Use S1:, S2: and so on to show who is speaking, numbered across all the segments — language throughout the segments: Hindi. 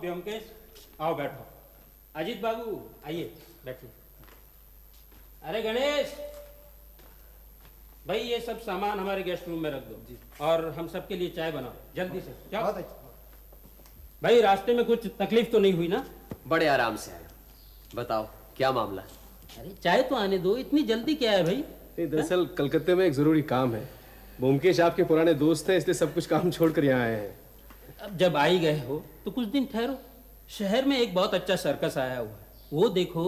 S1: ब्योमकेश, आओ बैठो। अजीत बाबू आइए बैठिए। अरे गणेश भाई, ये सब सामान हमारे गेस्ट रूम में रख दो जी, और हम सबके लिए चाय बनाओ जल्दी से। जाओ भाई, रास्ते में कुछ तकलीफ तो नहीं हुई ना?
S2: बड़े आराम से आए। बताओ क्या मामला?
S1: अरे चाय तो आने दो, इतनी जल्दी क्या है भाई?
S3: दरअसल कलकत्ते में एक जरूरी काम है। ब्योमकेश आपके पुराने दोस्त हैं, इसलिए सब कुछ काम छोड़कर यहाँ आए हैं।
S1: अब जब आ ही गए हो तो कुछ दिन ठहरो। शहर में एक बहुत अच्छा सर्कस आया हुआ है, वो देखो।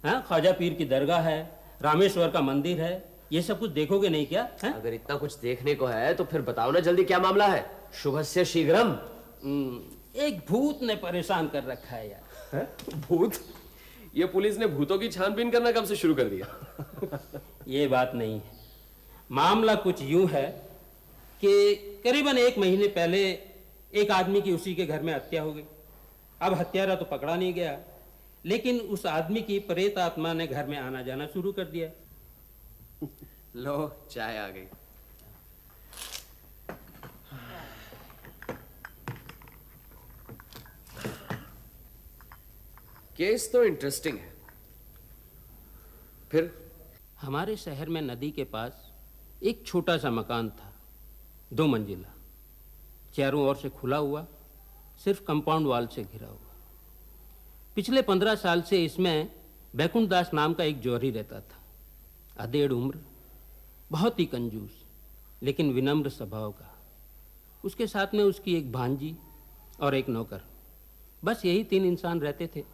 S1: हाँ, ख्वाजा पीर की दरगाह है, रामेश्वर का मंदिर है, ये सब कुछ देखोगे नहीं क्या? है?
S2: अगर इतना कुछ देखने को है तो फिर बताओ ना जल्दी क्या मामला है। शुभस्य शीघ्रम।
S1: एक भूत ने परेशान कर रखा है यार।
S3: है? भूत? ये पुलिस ने भूतों की छानबीन करना कब से शुरू कर दिया?
S1: ये बात नहीं है। मामला कुछ यूं है कि करीबन 1 महीने पहले एक आदमी की उसी के घर में हत्या हो गई। अब हत्यारा तो पकड़ा नहीं गया, लेकिन उस आदमी की प्रेत आत्मा ने घर में आना जाना शुरू कर दिया।
S2: लो चाय आ गई। केस तो इंटरेस्टिंग है। फिर?
S1: हमारे शहर में नदी के पास एक छोटा सा मकान था, 2 मंजिला, चारों ओर से खुला हुआ, सिर्फ कंपाउंड वॉल से घिरा हुआ। पिछले 15 साल से इसमें बैकुंठ दास नाम का एक जौहरी रहता था। अधेड़ उम्र, बहुत ही कंजूस, लेकिन विनम्र स्वभाव का। उसके साथ में उसकी एक भांजी और एक नौकर, बस यही 3 इंसान रहते थे।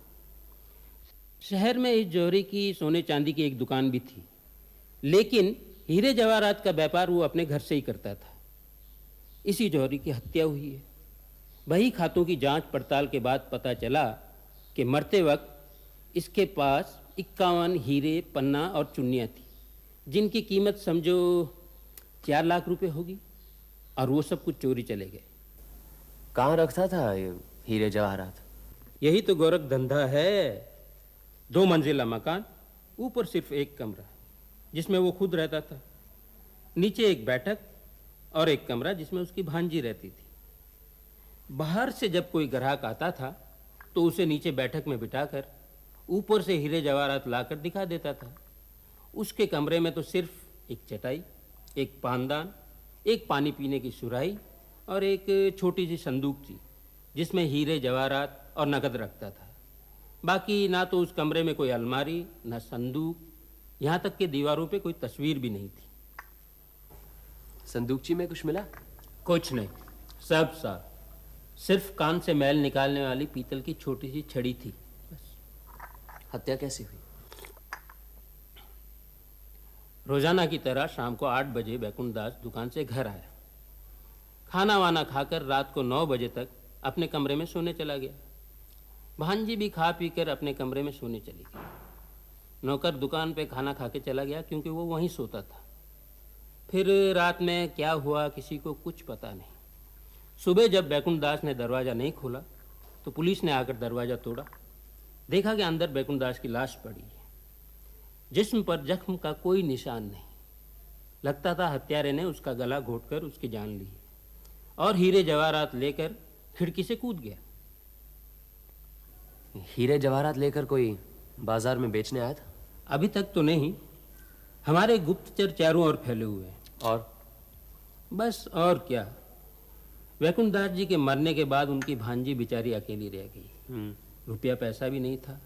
S1: शहर में इस जौहरी की सोने चांदी की एक दुकान भी थी, लेकिन हीरे जवाहरात का व्यापार वो अपने घर से ही करता था। इसी जौहरी की हत्या हुई है। वही खातों की जांच पड़ताल के बाद पता चला कि मरते वक्त इसके पास 51 हीरे, पन्ना और चुन्नियाँ थी, जिनकी कीमत समझो 4 लाख रुपए होगी, और वो सब कुछ चोरी चले गए।
S2: कहाँ रखता था ये हीरे जवाहरात?
S1: यही तो गोरख धंधा है। 2 मंजिला मकान, ऊपर सिर्फ एक कमरा जिसमें वो खुद रहता था, नीचे एक बैठक और एक कमरा जिसमें उसकी भांजी रहती थी। बाहर से जब कोई ग्राहक आता था तो उसे नीचे बैठक में बिठाकर ऊपर से हीरे जवाहरात लाकर दिखा देता था। उसके कमरे में तो सिर्फ एक चटाई, एक पानदान, एक पानी पीने की सुराही और एक छोटी सी संदूक थी, जिसमें हीरे जवाहरात और नकद रखता था। बाकी ना तो उस कमरे में कोई अलमारी, ना संदूक, यहाँ तक कि दीवारों पे कोई तस्वीर भी नहीं थी।
S2: संदूकची में कुछ मिला?
S1: कुछ नहीं, सब साफ। सिर्फ कान से मैल निकालने वाली पीतल की छोटी सी छड़ी थी बस।
S2: हत्या कैसे हुई?
S1: रोजाना की तरह शाम को 8 बजे बैकुंठ दास दुकान से घर आया। खाना वाना खाकर रात को 9 बजे तक अपने कमरे में सोने चला गया। भांजी भी खा पी कर अपने कमरे में सोने चली गई। नौकर दुकान पे खाना खा के चला गया, क्योंकि वो वहीं सोता था। फिर रात में क्या हुआ किसी को कुछ पता नहीं। सुबह जब बैकुंठ दास ने दरवाज़ा नहीं खोला तो पुलिस ने आकर दरवाज़ा तोड़ा। देखा कि अंदर बैकुंठ दास की लाश पड़ी है। जिस्म पर जख्म का कोई निशान नहीं। लगता था हत्यारे ने उसका गला घोंटकर उसकी जान ली है, और हीरे जवाहरात लेकर खिड़की से कूद गया।
S2: हीरे जवाहरात लेकर कोई बाजार में बेचने आया था?
S1: अभी तक तो नहीं। हमारे गुप्तचर चारों ओर फैले हुए हैं।
S2: और
S1: बस और क्या, बैकुंठ दास जी के मरने के बाद उनकी भांजी बेचारी अकेली रह गई। रुपया पैसा भी नहीं था।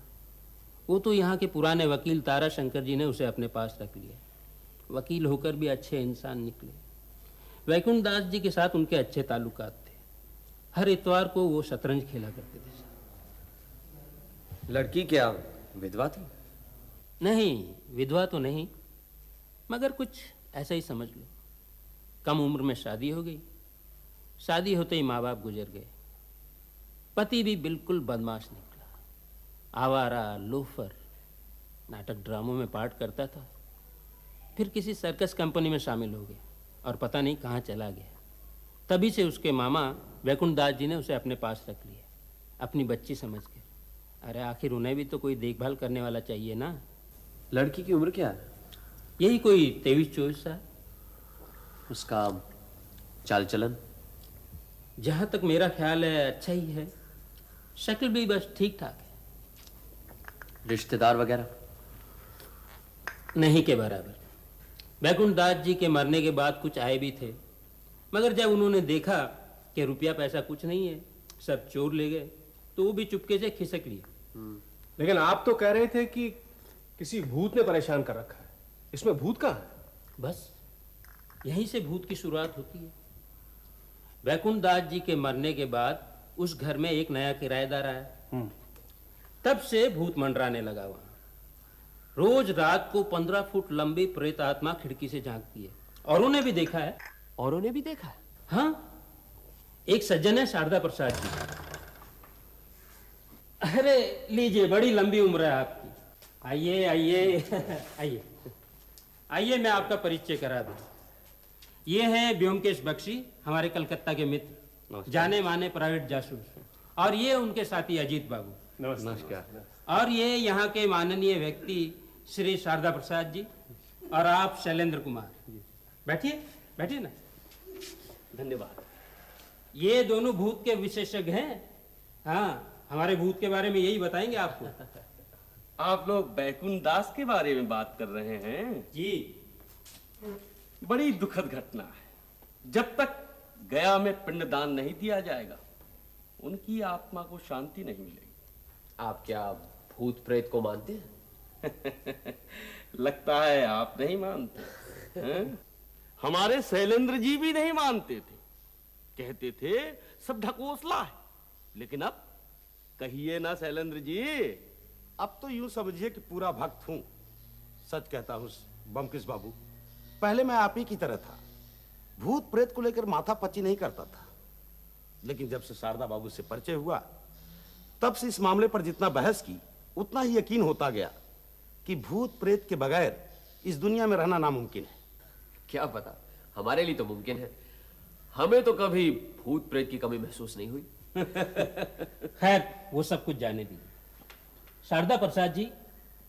S1: वो तो यहाँ के पुराने वकील तारा शंकर जी ने उसे अपने पास रख लिया। वकील होकर भी अच्छे इंसान निकले। बैकुंठ दास जी के साथ उनके अच्छे ताल्लुकात थे। हर इतवार को वो शतरंज खेला करते थे।
S2: लड़की क्या विधवा थी?
S1: नहीं, विधवा तो नहीं, मगर कुछ ऐसा ही समझ लो। कम उम्र में शादी हो गई। शादी होते ही माँ बाप गुजर गए। पति भी बिल्कुल बदमाश निकला, आवारा, लोफर, नाटक ड्रामों में पार्ट करता था। फिर किसी सर्कस कंपनी में शामिल हो गया और पता नहीं कहाँ चला गया। तभी से उसके मामा बैकुंठ दास जी ने उसे अपने पास रख लिया, अपनी बच्ची समझकर। अरे आखिर उन्हें भी तो कोई देखभाल करने वाला चाहिए ना।
S2: लड़की की उम्र क्या है?
S1: यही कोई 23-24 साल।
S2: उसका चाल चलन?
S1: जहाँ तक मेरा ख्याल है अच्छा ही है। शक्ल भी बस ठीक ठाक है,
S2: रिश्तेदार वगैरह?
S1: नहीं के बराबर। बैकुंठ दास जी के मरने के बाद कुछ आए भी थे, मगर जब उन्होंने देखा कि रुपया पैसा कुछ नहीं है, सब चोर ले गए, तो वो भी चुपके से खिसक लिए।
S3: लेकिन आप तो कह रहे थे कि किसी भूत ने परेशान कर रखा है। इसमें भूत कहाँ है?
S1: बस यहीं से भूत की शुरुआत होती है। बैकुंठ दास जी के मरने के बाद उस घर में एक नया किराएदार आया। तब से भूत मंडराने लगा वहां। रोज रात को 15 फुट लंबी प्रेत आत्मा खिड़की से झांकती है। और उन्हें भी देखा है।
S2: औरों ने भी देखा है?
S1: हाँ, एक सज्जन है शारदा प्रसाद जी। अरे लीजिए, बड़ी लंबी उम्र है आपकी। आइए आइए आइए आइए, मैं आपका परिचय करा दूं। ये हैं ब्योमकेश बख्शी, हमारे कलकत्ता के मित्र, जाने माने प्राइवेट जासूस। और ये उनके साथी अजीत बाबू।
S3: नमस्कार।
S1: और ये यहाँ के माननीय व्यक्ति श्री शारदा प्रसाद जी, और आप शैलेंद्र कुमार। बैठिए बैठिए ना।
S2: धन्यवाद।
S1: ये दोनों भूत के विशेषज्ञ हैं। हाँ, हमारे भूत के बारे में यही बताएंगे आपको।
S4: आप लोग बैकुंठ दास के बारे में बात कर रहे हैं?
S1: जी।
S4: बड़ी दुखद घटना है। जब तक गया में पिंडदान नहीं दिया जाएगा, उनकी आत्मा को शांति नहीं मिलेगी।
S2: आप क्या भूत प्रेत को मानते हैं?
S4: लगता है आप नहीं मानते हैं? हमारे शैलेंद्र जी भी नहीं मानते थे, कहते थे सब ढकोसला है। लेकिन अब कहिए ना शैलेंद्र जी।
S5: अब तो यूं समझिए कि पूरा भक्त हूं। सच कहता हूं बमकिस बाबू, पहले मैं आप ही की तरह था, भूत प्रेत को लेकर माथा पच्ची नहीं करता था। लेकिन जब से शारदा बाबू से परिचय हुआ, तब से इस मामले पर जितना बहस की, उतना ही यकीन होता गया कि भूत प्रेत के बगैर इस दुनिया में रहना नामुमकिन है।
S2: क्या पता, हमारे लिए तो मुमकिन है। हमें तो कभी भूत प्रेत की कमी महसूस नहीं हुई।
S1: खैर, वो सब कुछ जाने दीजिए। शारदा प्रसाद जी,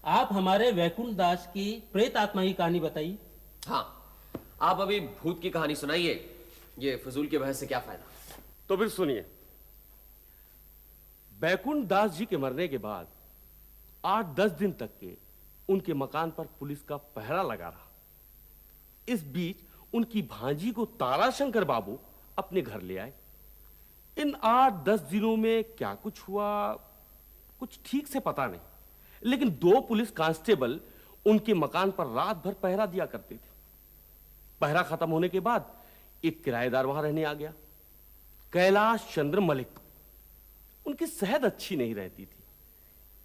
S1: आप हमारे बैकुंठ दास की प्रेत आत्मा की कहानी बताइए।
S2: हाँ, आप अभी भूत की कहानी सुनाइए। ये फजूल के बहस से क्या फायदा।
S4: तो फिर सुनिए। बैकुंठ दास जी के मरने के बाद 8-10 दिन तक के उनके मकान पर पुलिस का पहरा लगा रहा। इस बीच उनकी भांजी को ताराशंकर बाबू अपने घर ले आए। इन 8-10 दिनों में क्या कुछ हुआ, कुछ ठीक से पता नहीं, लेकिन 2 पुलिस कांस्टेबल उनके मकान पर रात भर पहरा दिया करते थे। पहरा खत्म होने के बाद एक किराएदार वहां रहने आ गया, कैलाश चंद्र मलिक। उनकी सेहत अच्छी नहीं रहती थी,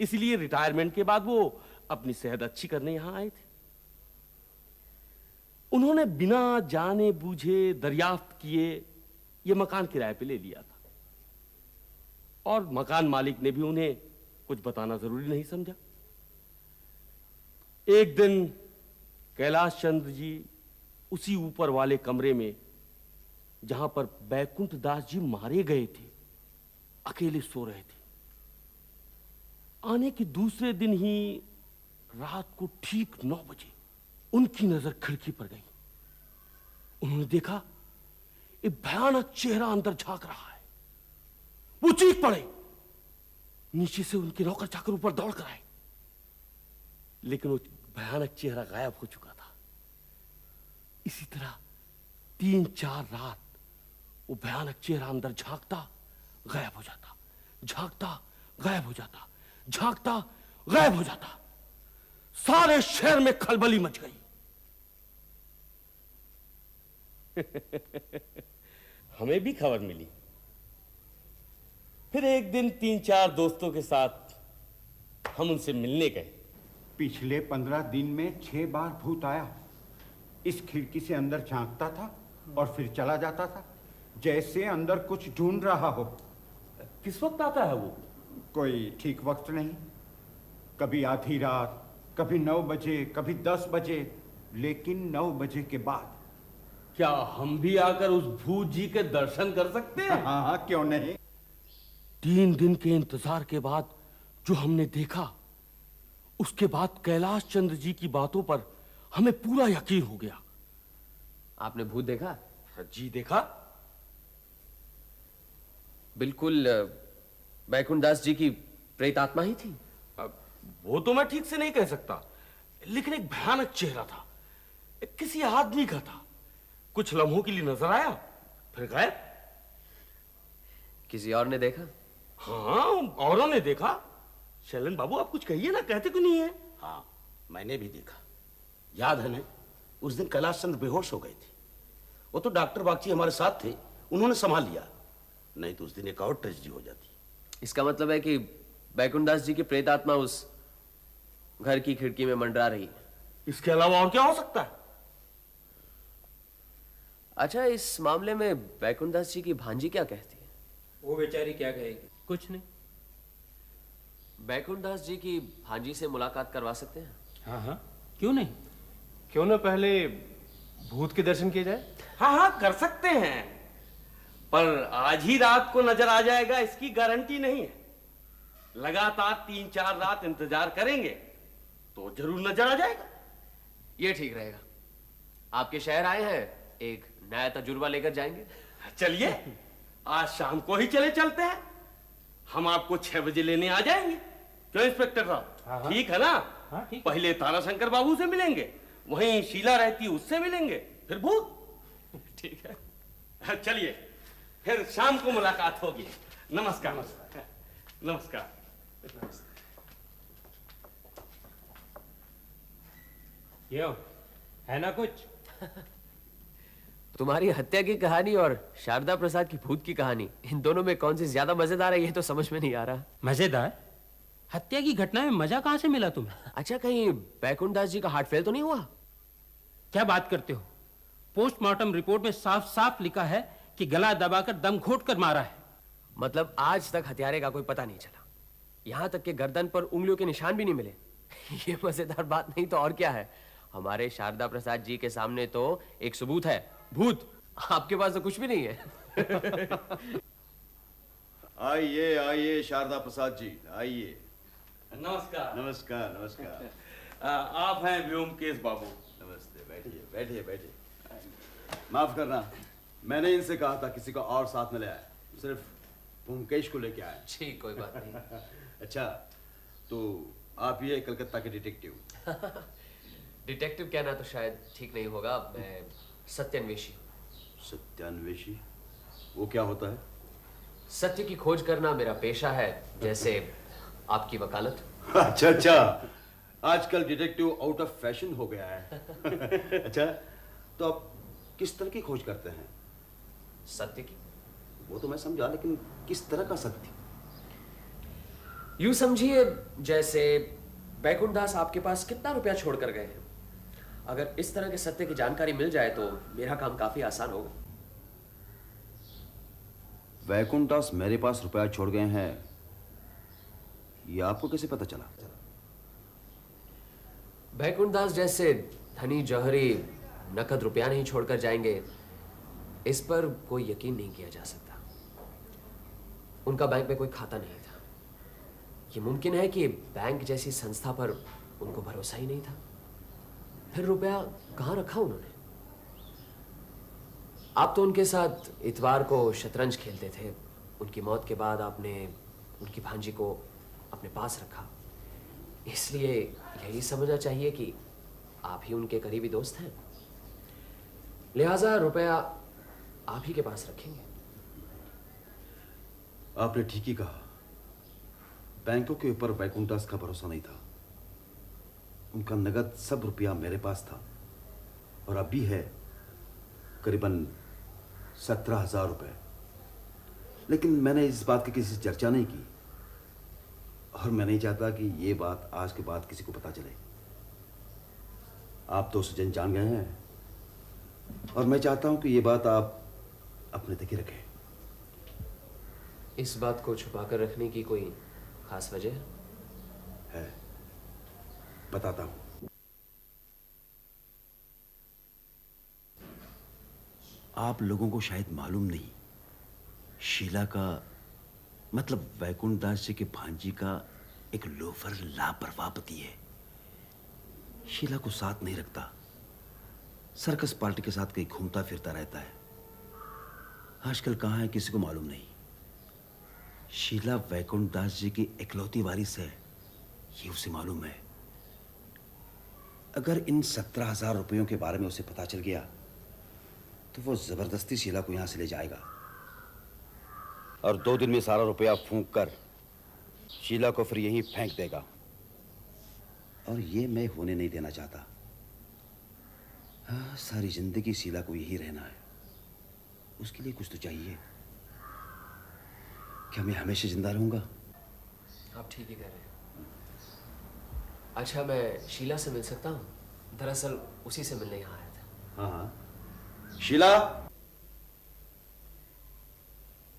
S4: इसलिए रिटायरमेंट के बाद वो अपनी सेहत अच्छी करने यहां आए थे। उन्होंने बिना जाने बूझे दरियाफ्त किए ये मकान किराए पे ले लिया था, और मकान मालिक ने भी उन्हें कुछ बताना जरूरी नहीं समझा। एक दिन कैलाश चंद्र जी उसी ऊपर वाले कमरे में, जहां पर बैकुंठ दास जी मारे गए थे, अकेले सो रहे थे। आने के दूसरे दिन ही रात को ठीक 9 बजे उनकी नजर खिड़की पर गई। उन्होंने देखा एक भयानक चेहरा अंदर झांक रहा है। वो चीख पड़े। नीचे से उनके नौकर चाकर ऊपर दौड़ कर आए, लेकिन वो भयानक चेहरा गायब हो चुका था। इसी तरह 3-4 रात वो भयानक चेहरा अंदर झांकता गायब हो जाता, झांकता गायब हो जाता, झांकता गायब हो जाता। सारे शहर में खलबली मच गई। हमें भी खबर मिली। फिर एक दिन 3-4 दोस्तों के साथ हम उनसे मिलने गए।
S6: पिछले 15 दिन में 6 बार भूत आया। इस खिड़की से अंदर झांकता था और फिर चला जाता था, जैसे अंदर कुछ ढूंढ रहा हो।
S4: किस वक्त आता है वो?
S6: कोई ठीक वक्त नहीं, कभी आधी रात, कभी 9 बजे, कभी 10 बजे, लेकिन 9 बजे के बाद।
S4: क्या हम भी आकर उस भूत जी के दर्शन कर सकते हैं?
S6: हाँ हाँ, क्यों नहीं।
S4: 3 दिन के इंतजार के बाद जो हमने देखा, उसके बाद कैलाश चंद्र जी की बातों पर हमें पूरा यकीन हो गया।
S2: आपने भूत देखा?
S4: जी देखा।
S2: बिल्कुल बैकुंठ दास जी की प्रेतात्मा ही थी?
S4: अब वो तो मैं ठीक से नहीं कह सकता, लेकिन एक भयानक चेहरा था, किसी आदमी का था। कुछ लम्हों के लिए नजर आया, फिर गायब।
S2: किसी और ने देखा?
S4: हाँ, औरों ने देखा। शैलेंद्र बाबू, आप कुछ कहिए ना, कहते क्यों नहीं है?
S5: हाँ, मैंने भी देखा। याद है ना, उस दिन कैलाश चंद्र बेहोश हो गए थे। वो तो डॉक्टर बागची हमारे साथ थे, उन्होंने संभाल लिया, नहीं तो उस दिन एक और ट्रेजेडी हो जाती।
S2: इसका मतलब है कि बैकुंठ दास जी की प्रेतात्मा उस घर की खिड़की में मंडरा रही।
S4: इसके अलावा और क्या हो सकता है?
S2: अच्छा, इस मामले में बैकुंठ दास जी की भांजी क्या कहती है?
S1: वो बेचारी क्या कहेगी? कुछ नहीं।
S2: बैकुंठ दास जी की भांजी से मुलाकात करवा सकते हैं?
S1: हाँ हाँ, क्यों नहीं।
S3: क्यों ना पहले भूत के दर्शन किए जाए?
S4: हाँ हाँ, कर सकते हैं, पर आज ही रात को नजर आ जाएगा इसकी गारंटी नहीं है। लगातार 3-4 रात इंतजार करेंगे तो जरूर नजर आ जाएगा।
S2: ये ठीक रहेगा। आपके शहर आए हैं, एक नया तजुर्बा लेकर जाएंगे।
S4: चलिए, आज शाम को ही चलते हैं। हम आपको 6 बजे लेने आ जाएंगे। क्यों इंस्पेक्टर साहब, ठीक है ना?
S1: हाँ, ठीक।
S4: पहले ताराशंकर बाबू से मिलेंगे, वहीं शीला रहती उससे मिलेंगे, फिर भूत।
S2: ठीक है,
S4: चलिए, फिर शाम को मुलाकात होगी। नमस्कार। नमस्कार।
S1: क्यों, है ना कुछ?
S2: तुम्हारी हत्या की कहानी और शारदा प्रसाद की भूत की कहानी, इन दोनों में कौन सी ज्यादा मजेदार है, ये तो समझ में नहीं आ रहा।
S1: मजेदार? हत्या की घटना में मजा कहां से मिला तुम्हें?
S2: अच्छा, कहीं बैकुंठ दास जी का हार्ट फेल तो नहीं हुआ?
S1: क्या बात करते हो? पोस्टमार्टम रिपोर्ट में साफ साफ लिखा है कि गला दबाकर दम घोंटकर मारा है।
S2: मतलब आज तक हत्यारे का कोई पता नहीं चला, यहां तक कि गर्दन पर उंगलियों के निशान भी नहीं मिले। ये मजेदार बात नहीं तो और क्या है। हमारे शारदा प्रसाद जी के सामने तो एक सबूत है, भूत। आपके पास तो कुछ भी नहीं है।
S7: आइए आइए शारदा प्रसाद जी, आइए।
S4: नमस्कार।
S7: नमस्कार नमस्कार।
S4: आप हैं व्योमकेश बाबू।
S7: नमस्ते, बैठिए बैठिए बैठिए। माफ करना, मैंने इनसे कहा था किसी को और साथ में ले आए, सिर्फ ब्योमकेश को लेके आए।
S2: ठीक, कोई बात नहीं।
S7: अच्छा, तो आप ये कलकत्ता के डिटेक्टिव?
S2: डिटेक्टिव कहना तो शायद ठीक नहीं होगा, मैं सत्यान्वेषी।
S7: सत्यान्वेषी? वो क्या होता है?
S2: सत्य की खोज करना मेरा पेशा है, जैसे आपकी वकालत।
S7: अच्छा अच्छा, आजकल डिटेक्टिव आउट ऑफ फैशन हो गया है। अच्छा, तो आप किस तरह की खोज करते हैं?
S2: सत्य की।
S7: वो तो मैं समझा, लेकिन किस तरह का सत्य?
S2: यूं समझिए, जैसे बैकुंठ दास आपके पास कितना रुपया छोड़ कर गए हैं। अगर इस तरह के सत्य की जानकारी मिल जाए तो मेरा काम काफी आसान होगा।
S7: बैकुंठ दास मेरे पास रुपया छोड़ गए हैं, ये आपको कैसे पता चला?
S2: बैकुंठ दास जैसे धनी जौहरी नकद रुपया नहीं छोड़कर जाएंगे, इस पर कोई यकीन नहीं किया जा सकता। उनका बैंक में कोई खाता नहीं था। ये मुमकिन है कि बैंक जैसी संस्था पर उनको भरोसा ही नहीं था। फिर रुपया कहाँ रखा उन्होंने? आप तो उनके साथ इतवार को शतरंज खेलते थे। उनकी मौत के बाद आपने उनकी भांजी को अपने पास रखा, इसलिए यही समझना चाहिए कि आप ही उनके करीबी दोस्त हैं। लिहाजा रुपया आप ही के पास रखेंगे।
S7: आपने ठीक ही कहा, बैंकों के ऊपर बैकुंठ दास का भरोसा नहीं था। उनका नगद सब रुपया मेरे पास था और अब भी है, करीबन 17,000 रुपए। लेकिन मैंने इस बात की किसी से चर्चा नहीं की और मैं नहीं चाहता कि ये बात आज के बाद किसी को पता चले। आप तो सजन जान गए हैं और मैं चाहता हूं कि ये बात आप अपने तक ही रखें।
S2: इस बात को छुपाकर रखने की कोई खास वजह
S7: है? बताता हूं। आप लोगों को शायद मालूम नहीं, शीला का मतलब बैकुंठ दास जी के भांजी का एक लोफर लापरवाह पति है। शीला को साथ नहीं रखता, सर्कस पार्टी के साथ कहीं घूमता फिरता रहता है। आजकल कहां है किसी को मालूम नहीं। शीला वैकुंठ दास जी की इकलौती वारिस है, ये उसे मालूम है। अगर इन 17,000 रुपयों के बारे में उसे पता चल गया तो वो जबरदस्ती शीला को यहां से ले जाएगा और 2 दिन में सारा रुपया फूंक कर शीला को फिर यहीं फेंक देगा। और ये मैं होने नहीं देना चाहता। हाँ, सारी जिंदगी शीला को यही रहना है। उसके लिए कुछ तो चाहिए। क्या मैं हमेशा जिंदा रहूंगा?
S2: आप ठीक ही कह रहे हैं। अच्छा, मैं शीला से मिल सकता हूँ? दरअसल उसी से मिलने यहाँ आया था।
S7: हाँ हाँ। शीला,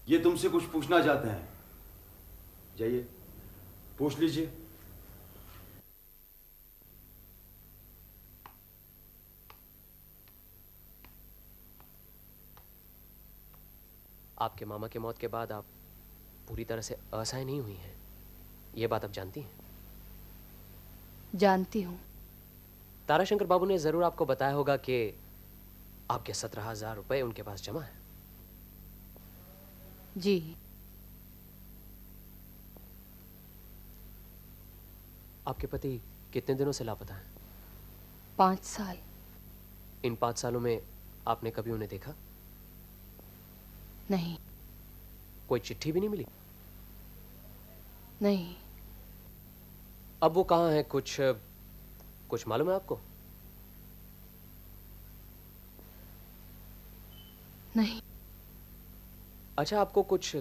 S7: ये तुमसे कुछ पूछना चाहते हैं। जाइए, पूछ लीजिए।
S2: आपके मामा के मौत के बाद आप पूरी तरह से असहाय नहीं हुई हैं, ये बात आप जानती हैं?
S8: जानती हूँ।
S2: ताराशंकर बाबू ने जरूर आपको बताया होगा कि आपके 17,000 रुपए उनके पास जमा है।
S8: जी।
S2: आपके पति कितने दिनों से लापता हैं?
S8: 5 साल।
S2: इन 5 सालों में आपने कभी उन्हें देखा?
S8: नहीं।
S2: कोई चिट्ठी भी नहीं मिली?
S8: नहीं।
S2: अब वो कहाँ है, कुछ मालूम है आपको?
S8: नहीं।
S2: अच्छा, आपको कुछ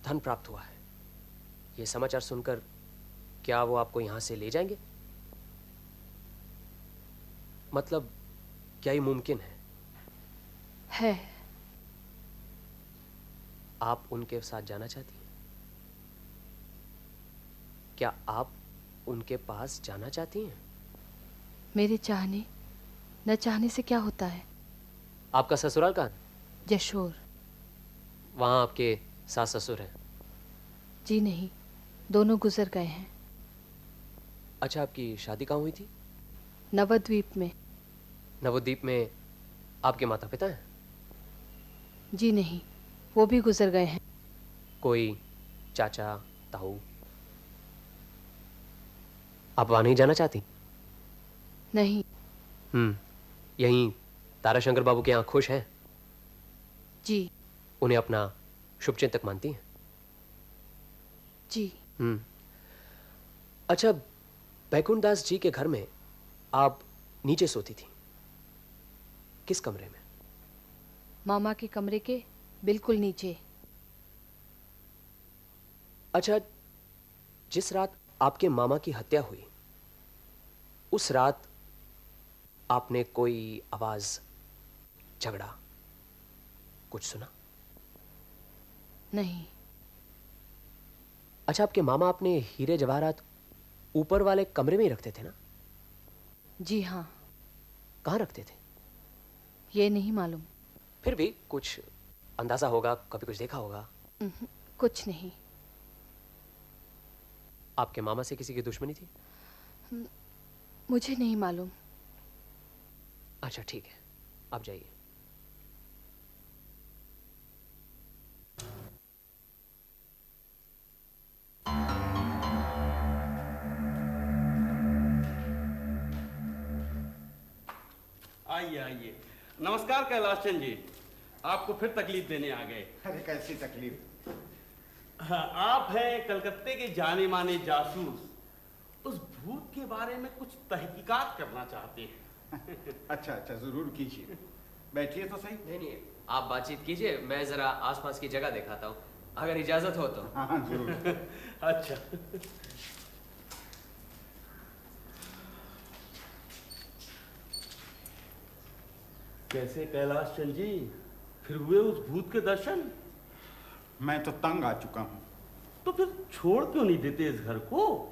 S2: धन प्राप्त हुआ है, ये समाचार सुनकर क्या वो आपको यहां से ले जाएंगे? मतलब क्या ये मुमकिन है?
S8: है।
S2: आप उनके साथ जाना चाहती हैं? क्या आप उनके पास जाना चाहती हैं?
S8: मेरे चाहने न चाहने से क्या होता है?
S2: आपका ससुराल कहाँ है?
S8: जशोर।
S2: वहां आपके सास ससुर हैं?
S8: जी नहीं, दोनों गुजर गए हैं।
S2: अच्छा, आपकी शादी कहाँ हुई थी?
S8: नवद्वीप में।
S2: नवद्वीप में आपके माता पिता हैं?
S8: जी नहीं, वो भी गुजर गए हैं।
S2: कोई चाचा ताऊ? आप वहां नहीं जाना चाहती?
S8: नहीं।
S2: यहीं ताराशंकर बाबू के यहाँ खुश हैं?
S8: जी।
S2: उन्हें अपना शुभचिंतक मानती हैं?
S8: जी।
S2: अच्छा, बैकुंठ दास जी के घर में आप नीचे सोती थी, किस कमरे में?
S8: मामा के कमरे के बिल्कुल नीचे।
S2: अच्छा, जिस रात आपके मामा की हत्या हुई, उस रात आपने कोई आवाज, झगड़ा कुछ सुना?
S8: नहीं।
S2: अच्छा, आपके मामा अपने हीरे जवाहरात ऊपर वाले कमरे में ही रखते थे ना?
S8: जी हाँ।
S2: कहाँ रखते थे?
S8: ये नहीं मालूम।
S2: फिर भी कुछ अंदाजा होगा, कभी कुछ देखा होगा?
S8: कुछ नहीं।
S2: आपके मामा से किसी की दुश्मनी थी?
S8: मुझे नहीं मालूम।
S2: अच्छा ठीक है, आप जाइए।
S4: आइए आइए। नमस्कार कैलाश चंद जी, आपको फिर तकलीफ देने आ गए।
S6: अरे कैसी तकलीफ?
S4: हाँ, आप हैं कलकत्ते के जाने माने जासूस, उस भूत के बारे में कुछ तहकीकात करना चाहते हैं।
S6: अच्छा अच्छा, जरूर कीजिए। बैठिए तो सही।
S2: नहीं, आप बातचीत कीजिए, मैं जरा आसपास की जगह दिखाता हूँ, अगर इजाजत हो तो।
S6: हाँ जरूर।
S4: अच्छा। कैसे कैलाश चंद जी, फिर हुए उस भूत के दर्शन?
S6: मैं तो तंग आ चुका हूँ।
S4: तो फिर छोड़ क्यों नहीं देते इस घर को?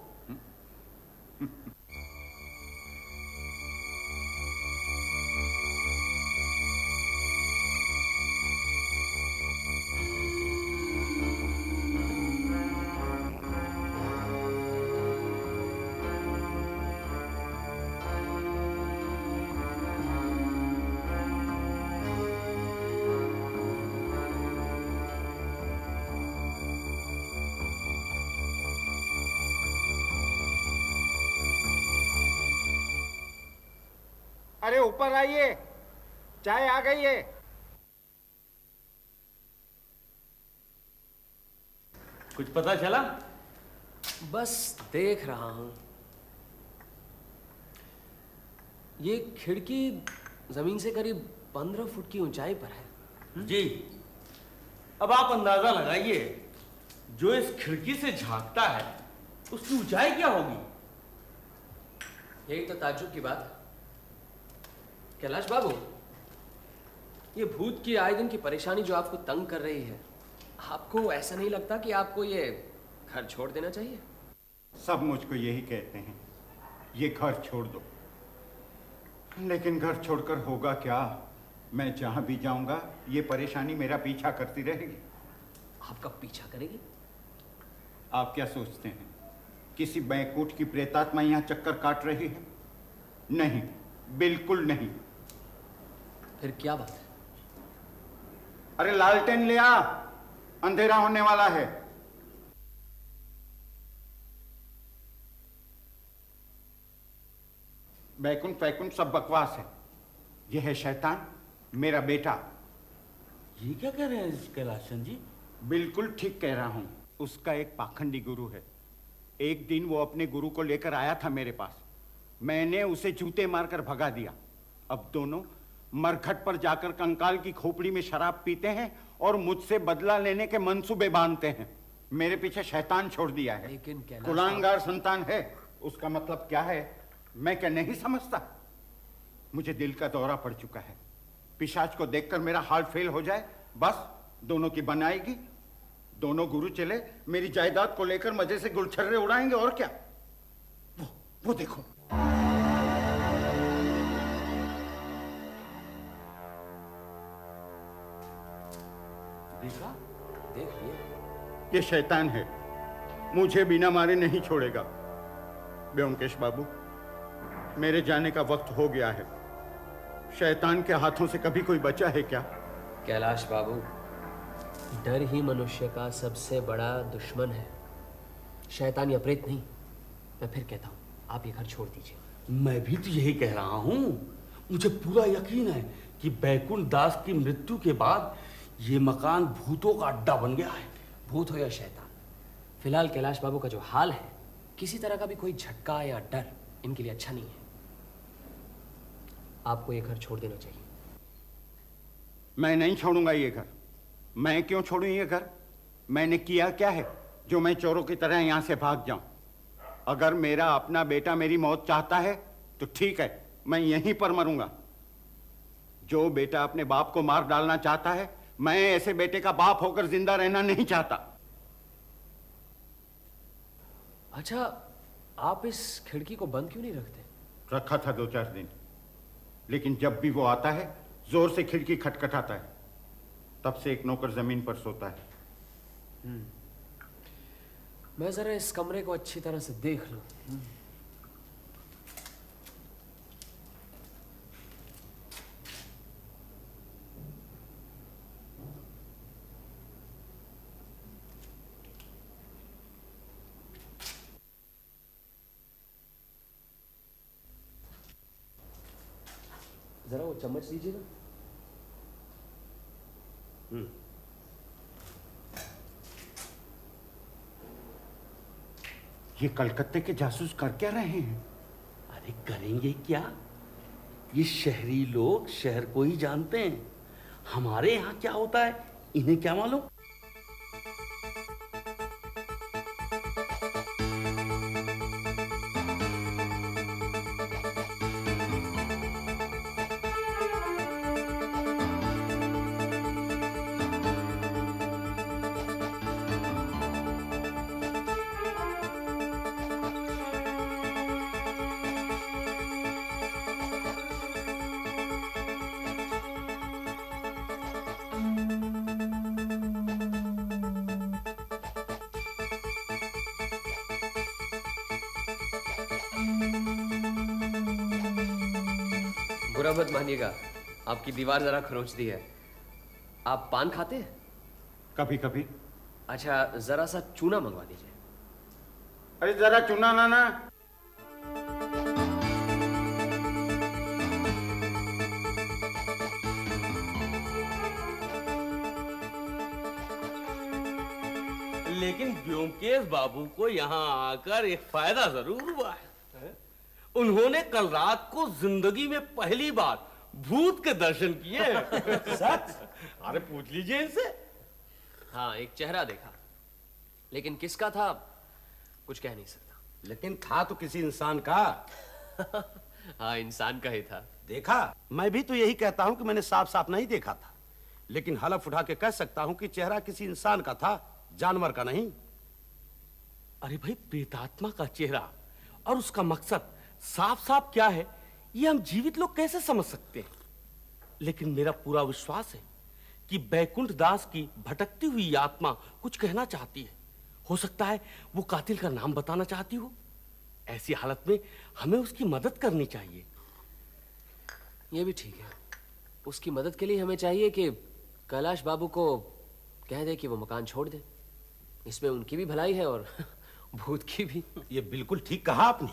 S6: अरे ऊपर आइए, चाय आ गई है।
S4: कुछ पता चला?
S2: बस देख रहा हूं। ये खिड़की जमीन से करीब 15 फुट की ऊंचाई पर है।
S4: जी, अब आप अंदाजा लगाइए, जो इस खिड़की से झांकता है उसकी ऊंचाई क्या होगी?
S2: यही तो ताज्जुब की बात है। कैलाश बाबू, ये भूत की आए दिन की परेशानी जो आपको तंग कर रही है, आपको ऐसा नहीं लगता कि आपको ये घर छोड़ देना चाहिए?
S6: सब मुझको यही कहते हैं, ये घर छोड़ दो, लेकिन घर छोड़कर होगा क्या? मैं जहां भी जाऊंगा ये परेशानी मेरा पीछा करती रहेगी।
S2: आपका पीछा करेगी?
S6: आप क्या सोचते हैं किसी बैकुंठ की प्रेतात्मा यहां चक्कर काट रही है? नहीं, बिल्कुल नहीं।
S2: फिर क्या बात है?
S6: अरे लालटेन ले आ, अंधेरा होने वाला है। बैकुंठ वैकुंठ सब बकवास है। यह है शैतान, मेरा बेटा।
S4: ये क्या कह रहे हैं कैलाश चंद जी?
S6: बिल्कुल ठीक कह रहा हूं। उसका एक पाखंडी गुरु है। एक दिन वो अपने गुरु को लेकर आया था मेरे पास। मैंने उसे जूते मारकर भगा दिया। अब दोनों मरघट पर जाकर कंकाल की खोपड़ी में शराब पीते हैं और मुझसे बदला लेने के मंसूबे बांधते हैं। मेरे पीछे शैतान छोड़ दिया है।
S2: लेकिन कैलाश
S6: कुलांगार संतान है। उसका मतलब क्या है मैं क्या नहीं समझता? मुझे दिल का दौरा पड़ चुका है। पिशाच को देखकर मेरा हार्ट फेल हो जाए, बस दोनों की बनाएगी। दोनों गुरु चले मेरी जायदाद को लेकर मजे से गुलछर्रे उड़ाएंगे और क्या। वो देखो।
S4: देखा?
S2: देखिए,
S6: ये शैतान है, मुझे बिना मारे नहीं छोड़ेगा। ब्योमकेश बाबू, मेरे जाने का वक्त हो गया है। शैतान के हाथों से कभी कोई बचा है क्या?
S2: कैलाश बाबू, डर ही मनुष्य का सबसे बड़ा दुश्मन है, शैतान या प्रेत नहीं। मैं फिर कहता हूं, आप ये घर छोड़ दीजिए।
S4: मैं भी तो यही कह रहा हूं। मुझे पूरा यकीन है कि बैकुंठ दास की मृत्यु के बाद ये मकान भूतों का अड्डा बन गया है।
S2: भूत हो या शैतान, फिलहाल कैलाश बाबू का जो हाल है, किसी तरह का भी कोई झटका या डर इनके लिए अच्छा नहीं है। आपको ये घर छोड़ देना चाहिए।
S6: मैं नहीं छोड़ूंगा ये घर। मैं क्यों छोड़ूं ये घर? मैंने किया क्या है जो मैं चोरों की तरह यहां से भाग जाऊं? अगर मेरा अपना बेटा मेरी मौत चाहता है तो ठीक है, मैं यहीं पर मरूंगा। जो बेटा अपने बाप को मार डालना चाहता है, मैं ऐसे बेटे का बाप होकर जिंदा रहना नहीं चाहता।
S2: अच्छा, आप इस खिड़की को बंद क्यों नहीं रखते?
S6: रखा था 2-4 दिन, लेकिन जब भी वो आता है जोर से खिड़की खटखटाता है। तब से एक नौकर जमीन पर सोता है।
S2: मैं जरा इस कमरे को अच्छी तरह से देख लूं। जरा वो चम्मच लीजिएगा।
S6: ये कलकत्ते के जासूस कर क्या रहे हैं?
S4: अरे करेंगे क्या, ये शहरी लोग शहर को ही जानते हैं। हमारे यहाँ क्या होता है इन्हें क्या मालूम।
S2: बुरा मत मानिएगा, आपकी दीवार जरा खरोंचती है। आप पान खाते हैं?
S6: कभी कभी।
S2: अच्छा, जरा सा चूना मंगवा दीजिए।
S6: अरे जरा चुना ना।
S4: लेकिन ब्योमकेश बाबू को यहाँ आकर एक फायदा जरूर हुआ है। उन्होंने कल रात को जिंदगी में पहली बार भूत के दर्शन किए। सच? अरे पूछ लीजिए इनसे।
S2: हाँ, एक चेहरा देखा, लेकिन किसका था कुछ कह नहीं सकता।
S5: लेकिन था तो किसी इंसान का।
S2: हाँ, इंसान का ही था।
S5: देखा, मैं भी तो यही कहता हूं कि मैंने साफ साफ नहीं देखा था, लेकिन हलफ उठा के कह सकता हूं कि चेहरा किसी इंसान का था, जानवर का नहीं।
S4: अरे भाई, प्रेतात्मा का चेहरा और उसका मकसद साफ साफ क्या है, ये हम जीवित लोग कैसे समझ सकते हैं? लेकिन मेरा पूरा विश्वास है कि बैकुंठ दास की भटकती हुई आत्मा कुछ कहना चाहती है। हो सकता है वो कातिल का नाम बताना चाहती हो। ऐसी हालत में हमें उसकी मदद करनी चाहिए।
S2: ये भी ठीक है। उसकी मदद के लिए हमें चाहिए कि कैलाश बाबू को कह दे कि वो मकान छोड़ दे। इसमें उनकी भी भलाई है और भूत की भी।
S5: ये बिल्कुल ठीक कहा आपने।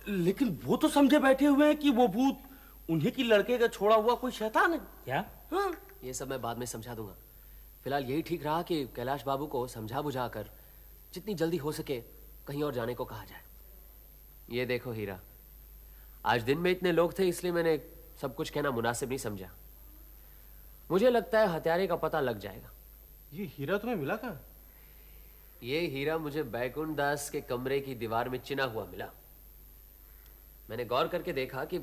S4: लेकिन वो तो समझे बैठे हुए हैं कि वो भूत उन्हीं की लड़के का छोड़ा हुआ कोई शैतान है।
S1: क्या?
S2: हाँ, ये सब मैं बाद में समझा दूंगा। फिलहाल यही ठीक रहा कि कैलाश बाबू को समझा बुझा कर जितनी जल्दी हो सके कहीं और जाने को कहा जाए। ये देखो हीरा, आज दिन में इतने लोग थे इसलिए मैंने सब कुछ कहना मुनासिब नहीं समझा। मुझे लगता है हत्यारे का पता लग जाएगा।
S3: ये हीरा तुम्हें मिला कहाँ?
S2: ये हीरा मुझे बैकुंठ दास के कमरे की दीवार में चिना हुआ मिला। मैंने गौर करके देखा कि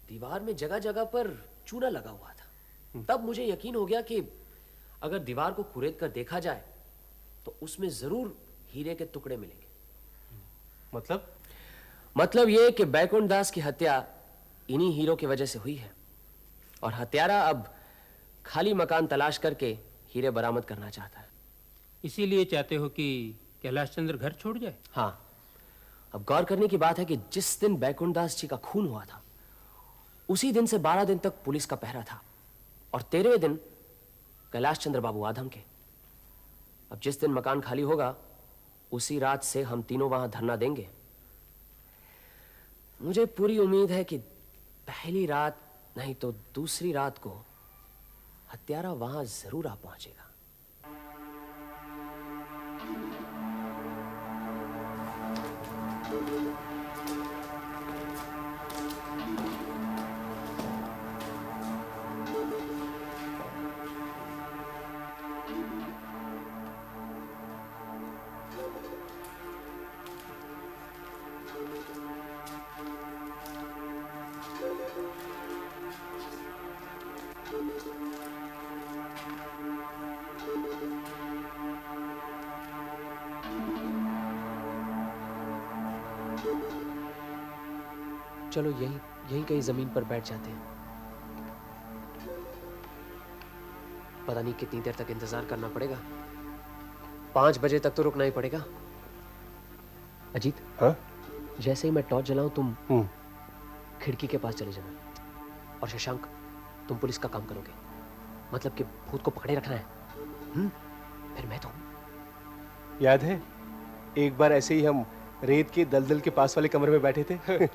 S2: दीवार में जगह जगह पर चूना लगा हुआ था। तब मुझे यकीन हो गया कि अगर दीवार को कुरेद कर देखा जाए तो उसमें जरूर हीरे के टुकड़े मिलेंगे। मतलब यह कि बैकुंठ दास की हत्या इन्हीं हीरो की वजह से हुई है और हत्यारा अब खाली मकान तलाश करके हीरे बरामद करना चाहता है।
S1: इसीलिए चाहते हो कि कैलाश चंद्र घर छोड़ जाए?
S2: हाँ, अब गौर करने की बात है कि जिस दिन बैकुंठ दास जी का खून हुआ था उसी दिन से 12 दिन तक पुलिस का पहरा था और 13वें दिन कैलाश चंद्र बाबू आधम के। अब जिस दिन मकान खाली होगा उसी रात से हम तीनों वहां धरना देंगे। मुझे पूरी उम्मीद है कि पहली रात नहीं तो दूसरी रात को हत्यारा वहां जरूर आ पहुंचेगा। चलो यहीं कहीं जमीन पर बैठ जाते हैं। पता नहीं कितनी देर तक इंतजार करना पड़ेगा। 5 बजे तक तो रुकना ही पड़ेगा। अजीत,
S3: हाँ?
S2: जैसे ही मैं टॉर्च जलाऊं तुम खिड़की के पास चले जाना और शशांक तुम पुलिस का काम करोगे। मतलब कि भूत को पकड़े रखना है। फिर मैं तो
S3: याद है एक बार ऐसे ही हम रेत के दलदल के पास वाले कमरे में बैठे थे।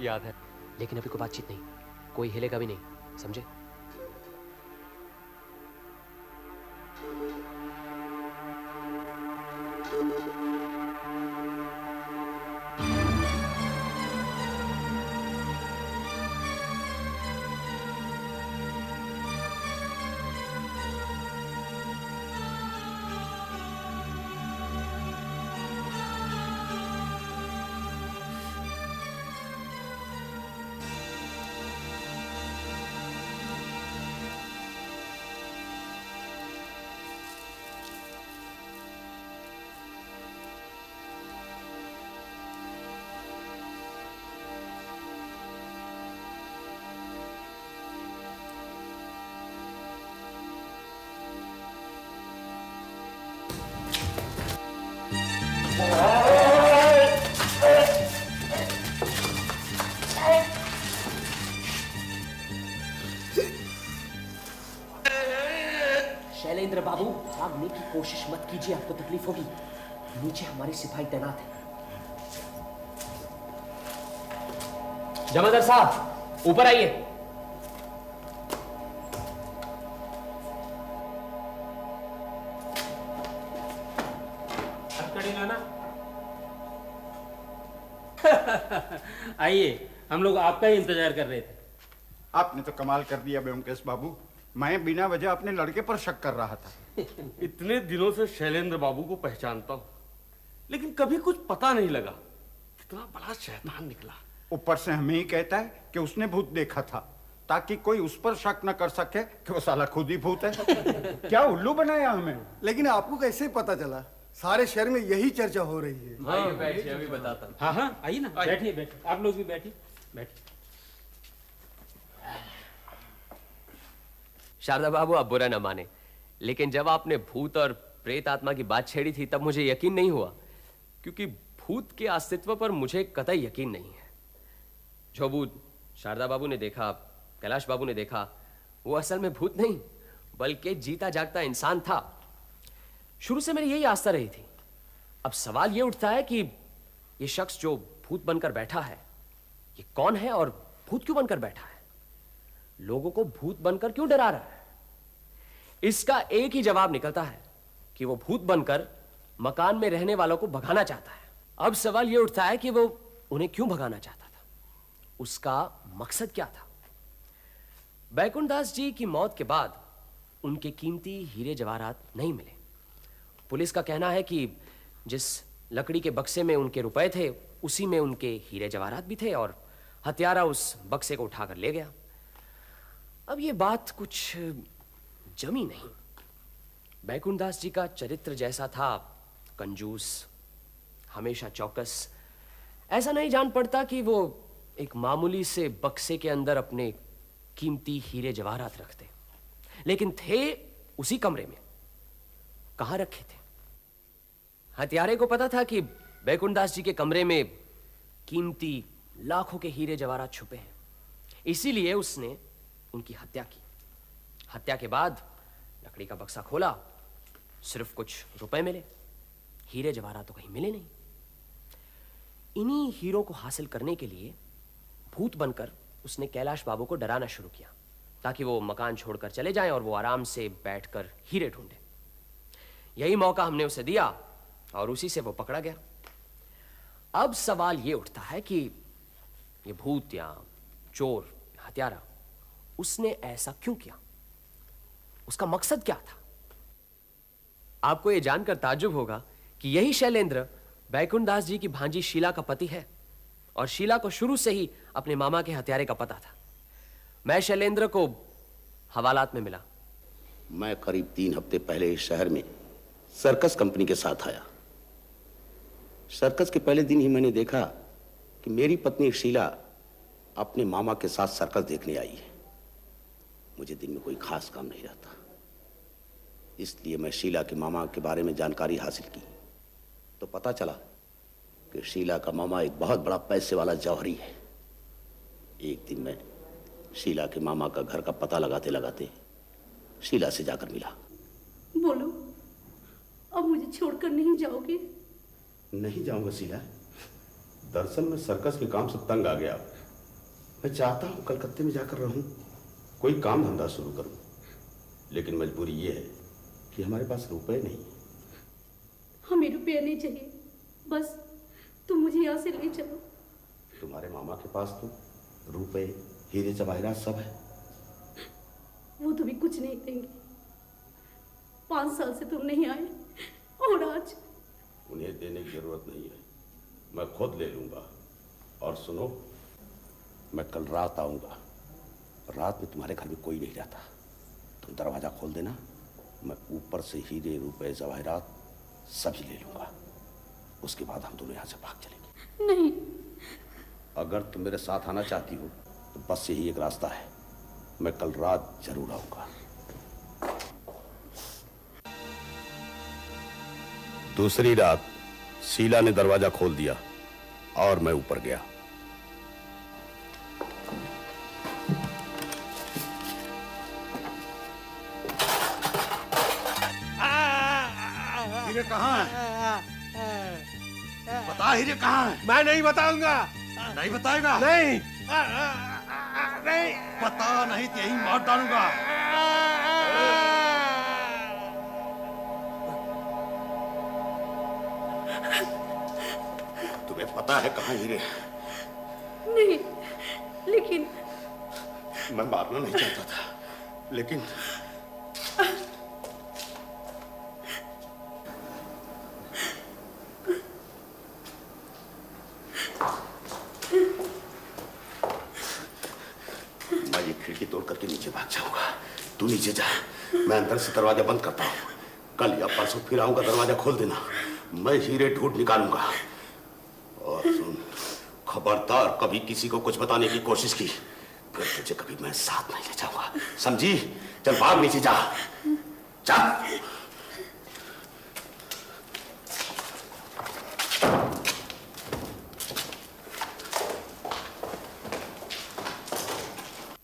S2: याद है, लेकिन अभी कोई बातचीत नहीं, कोई हिलेगा भी नहीं, समझे? शैलेंद्र बाबू, भागने की कोशिश मत कीजिए, आपको तकलीफ होगी। नीचे हमारे सिपाही तैनात हैं। जमादार साहब, ऊपर आइए।
S1: आइए, हम लोग आपका ही इंतजार कर रहे थे।
S6: आपने तो कमाल कर दिया ब्योमकेश बाबू, मैं बिना वजह अपने लड़के पर शक कर रहा था।
S4: इतने दिनों से शैलेंद्र बाबू को पहचानता हूँ, लेकिन कभी कुछ पता नहीं लगा कितना बड़ा शैतान निकला।
S6: ऊपर से हमें ही कहता है कि उसने भूत देखा था, ताकि कोई उस पर शक न कर सके कि वो साला खुद ही भूत है। क्या उल्लू बनाया हमें।
S9: लेकिन आपको कैसे पता चला? सारे शहर में यही चर्चा हो रही है।
S2: हाँ, बैठिए, अभी बताता हूँ।
S1: हाँ हाँ, आइए ना, बैठिए बैठिए, आप लोग भी बैठिए बैठिए।
S2: शारदा बाबू, आप बुरा ना माने, लेकिन जब आपने भूत और प्रेत आत्मा की बात छेड़ी थी तब मुझे यकीन नहीं हुआ, क्योंकि भूत के अस्तित्व पर मुझे कतई यकीन नहीं है। जो भूत शारदा बाबू ने देखा, कैलाश बाबू ने देखा, वो असल में भूत नहीं बल्कि जीता जागता इंसान था। शुरू से मेरी यही आस्था रही थी। अब सवाल ये उठता है कि ये शख्स जो भूत बनकर बैठा है, ये कौन है और भूत क्यों बनकर बैठा है? लोगों को भूत बनकर क्यों डरा रहा है? इसका एक ही जवाब निकलता है कि वो भूत बनकर मकान में रहने वालों को भगाना चाहता है। अब सवाल ये उठता है कि वो उन्हें क्यों भगाना चाहता था, उसका मकसद क्या था? बैकुंठ दास जी की मौत के बाद उनके कीमती हीरे जवाहरात नहीं मिले। पुलिस का कहना है कि जिस लकड़ी के बक्से में उनके रुपए थे उसी में उनके हीरे जवाहरात भी थे और हत्यारा उस बक्से को उठाकर ले गया। अब ये बात कुछ जमी नहीं। बैकुंठ दास जी का चरित्र जैसा था, कंजूस, हमेशा चौकस, ऐसा नहीं जान पड़ता कि वो एक मामूली से बक्से के अंदर अपने कीमती हीरे जवाहरात रखते, लेकिन थे उसी कमरे में। कहां रखे थे? हत्यारे को पता था कि बैकुंठ दास जी के कमरे में कीमती लाखों के हीरे जवाहरात छुपे हैं, इसीलिए उसने उनकी हत्या की। हत्या के बाद लकड़ी का बक्सा खोला, सिर्फ कुछ रुपए मिले, हीरे जवाहरात तो कहीं मिले नहीं। इन्हीं हीरों को हासिल करने के लिए भूत बनकर उसने कैलाश बाबू को डराना शुरू किया, ताकि वो मकान छोड़कर चले जाएं और वो आराम से बैठकर हीरे ढूंढे। यही मौका हमने उसे दिया और उसी से वो पकड़ा गया। अब सवाल ये उठता है कि ये भूत या चोर, हत्यारा, उसने ऐसा क्यों किया? उसका मकसद क्या था? आपको यह जानकर ताज्जुब होगा कि यही शैलेंद्र बैकुंठ दास जी की भांजी शीला का पति है और शीला को शुरू से ही अपने मामा के हत्यारे का पता था। मैं शैलेंद्र को हवालात में मिला।
S5: मैं करीब 3 हफ्ते पहले इस शहर में सर्कस कंपनी के साथ आया। सर्कस के पहले दिन ही मैंने देखा कि मेरी पत्नी शीला अपने मामा के साथ सर्कस देखने आई है। मुझे दिन में कोई खास काम नहीं रहता, इसलिए मैं शीला के मामा के बारे में जानकारी हासिल की तो पता चला कि शीला का मामा एक बहुत बड़ा पैसे वाला जौहरी है। एक दिन मैं शीला के मामा का घर का पता लगाते लगाते शीला से जाकर मिला।
S10: बोलो, अब मुझे छोड़कर नहीं जाओगे?
S5: नहीं जाऊंगा शीला। दरअसल मैं सर्कस के काम से तंग आ गया। मैं चाहता हूं कलकत्ते में जाकर रहूं, कोई काम धंधा शुरू करूं, लेकिन मजबूरी ये है कि हमारे पास रुपए नहीं।
S10: हमें रुपये नहीं चाहिए, बस तुम मुझे यहाँ से ले चलो।
S5: तुम्हारे मामा के पास तो रुपए, हीरे जवाहरात सब है।
S10: वो तुम्हें कुछ नहीं देंगे। 5 साल से तुम नहीं आए और आज
S5: उन्हें देने की जरूरत नहीं है, मैं खुद ले लूंगा। और सुनो, मैं कल रात आऊंगा। रात में तुम्हारे घर में कोई नहीं रहता, तुम दरवाजा खोल देना, मैं ऊपर से हीरे, रुपए, जवाहरात सभी ले लूंगा। उसके बाद हम दोनों यहाँ से भाग चलेंगे।
S10: नहीं।
S5: अगर तुम मेरे साथ आना चाहती हो तो बस यही एक रास्ता है, मैं कल रात जरूर आऊंगा। दूसरी रात शीला ने दरवाजा खोल दिया और मैं ऊपर गया।
S6: हीरे कहाँ है? बता, हीरे कहाँ है?
S11: मैं नहीं बताऊंगा।
S6: नहीं बताएगा?
S11: नहीं।
S6: नहीं बता, नहीं तो यही मार डालूंगा। तुम्हें पता है कहाँ हीरे?
S10: नहीं, लेकिन
S5: मैं मारना नहीं चाहता था, लेकिन मैं ये खिड़की तोड़ करके नीचे भाग जाऊंगा। तू नीचे जा, मैं अंदर से दरवाजा बंद करता हूँ। कल या परसों फिर आऊंगा, दरवाजा खोल देना। मैं हीरे ढूंढ निकालूंगा। और सुन, खबरदार कभी किसी को कुछ बताने की कोशिश की, फिर तुझे कभी मैं साथ नहीं ले जाऊंगा, समझी? चल भाग, नीचे जा, जा।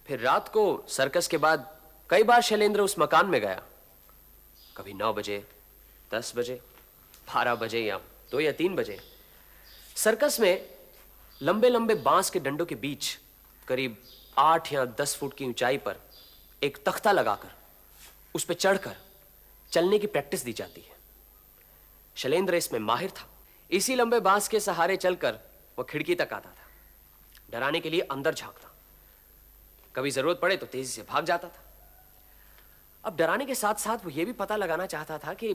S2: फिर रात को सर्कस के बाद कई बार शैलेंद्र उस मकान में गया। कभी 9 बजे, 10 बजे, 12 बजे या 2 या 3 बजे। सर्कस में लंबे लंबे बांस के डंडों के बीच करीब 8 या 10 फुट की ऊंचाई पर एक तख्ता लगाकर उस पर चढ़कर चलने की प्रैक्टिस दी जाती है। शैलेंद्र इसमें माहिर था। इसी लंबे बांस के सहारे चलकर वह खिड़की तक आता था, डराने के लिए अंदर झांकता। कभी जरूरत पड़े तो तेजी से भाग जाता था। अब डराने के साथ साथ वो ये भी पता लगाना चाहता था कि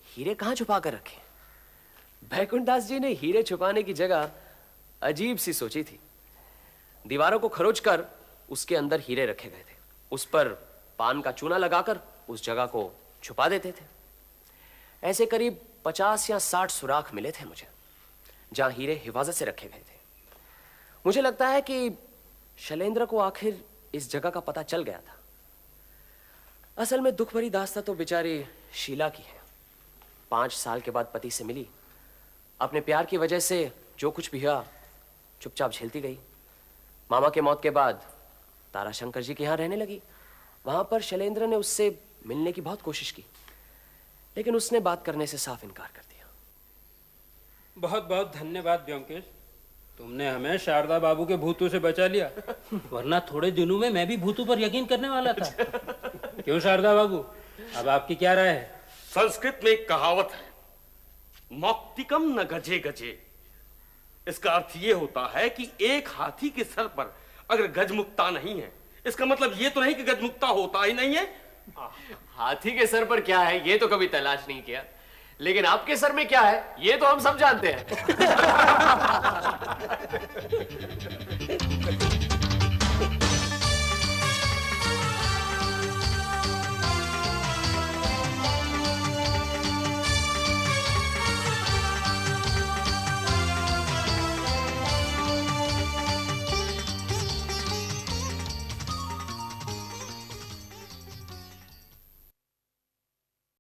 S2: हीरे कहां छुपा कर रखे। बैकुंठ दास जी ने हीरे छुपाने की जगह अजीब सी सोची थी। दीवारों को खरोच कर उसके अंदर हीरे रखे गए थे। उस पर पान का चूना लगाकर उस जगह को छुपा देते थे। ऐसे करीब 50 या 60 सुराख मिले थे मुझे, जहां हीरे हिफाजत से रखे गए थे। मुझे लगता है कि शैलेंद्र को आखिर इस जगह का पता चल गया था। असल में दुख भरी दास्तां तो बेचारी शीला की है। 5 साल के बाद पति से मिली, अपने प्यार की वजह से जो कुछ भी हुआ चुपचाप झेलती गई। मामा के मौत के बाद ताराशंकर जी के यहाँ रहने लगी। वहां पर शैलेंद्र ने उससे मिलने की बहुत कोशिश की, लेकिन उसने बात करने से साफ इनकार कर दिया।
S1: बहुत बहुत धन्यवाद ब्योमकेश, तुमने हमें शारदा बाबू के भूतों से बचा लिया, वरना थोड़े दिनों में मैं भी भूतों पर यकीन करने वाला था। क्यों शारदा बाबू, अब आपकी क्या राय है?
S4: संस्कृत में एक कहावत है, मौक्तिकम न गजे गजे। इसका अर्थ यह होता है कि एक हाथी के सर पर अगर गजमुक्ता नहीं है, इसका मतलब ये तो नहीं कि गजमुक्ता होता ही नहीं है।
S2: हाथी के सर पर क्या है ये तो कभी तलाश नहीं किया, लेकिन आपके सर में क्या है ये तो हम सब जानते हैं।